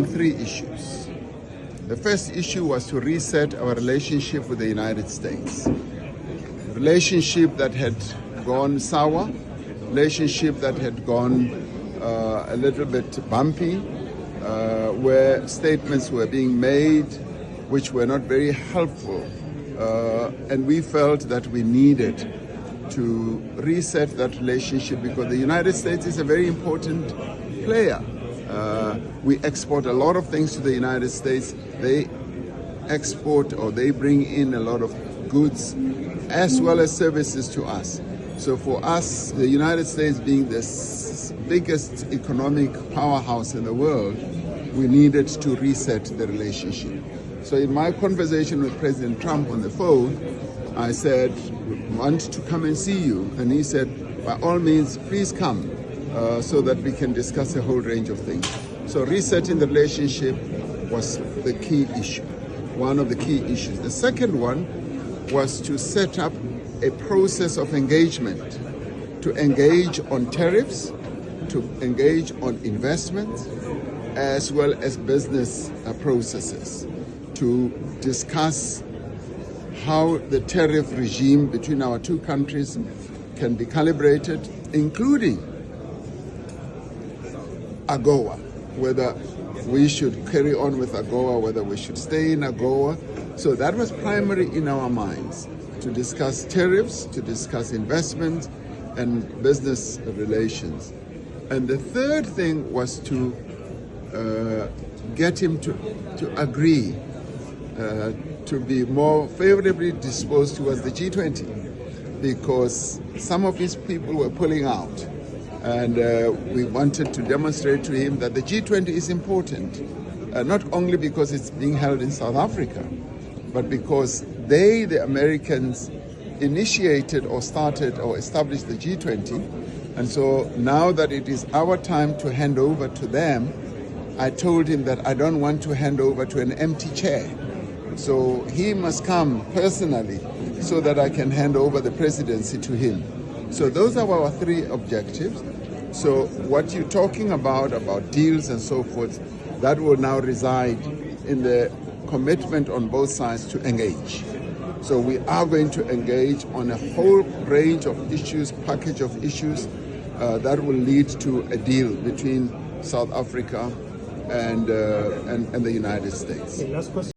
three issues. The first issue was to reset our relationship with the United States. A relationship that had gone sour, relationship that had gone a little bit bumpy, where statements were being made which were not very helpful. And we felt that we needed to reset that relationship because the United States is a very important player. We export a lot of things to the United States. They export or they bring in a lot of goods as well as services to us. So for us, the United States being the biggest economic powerhouse in the world, we needed to reset the relationship. So in my conversation with President Trump on the phone, I said, "We want to come and see you." And he said, "By all means, please come so that we can discuss a whole range of things." So resetting the relationship was the key issue, one of the key issues. The second one was to set up a process of engagement, to engage on tariffs, to engage on investments, as well as business processes, to discuss how the tariff regime between our two countries can be calibrated, including AGOA, whether we should carry on with AGOA, whether we should stay in AGOA. So that was primary in our minds, to discuss tariffs, to discuss investment and business relations. And the third thing was to get him to agree to be more favorably disposed towards the G20, because some of his people were pulling out. And we wanted to demonstrate to him that the G20 is important, not only because it's being held in South Africa, but because they, the Americans, initiated or started or established the G20. And so now that it is our time to hand over to them, I told him that I don't want to hand over to an empty chair. So he must come personally so that I can hand over the presidency to him. So those are our three objectives. So what you're talking about deals and so forth, that will now reside in the commitment on both sides to engage. So we are going to engage on a whole range of issues, package of issues that will lead to a deal between South Africa and the United States. Okay, last question.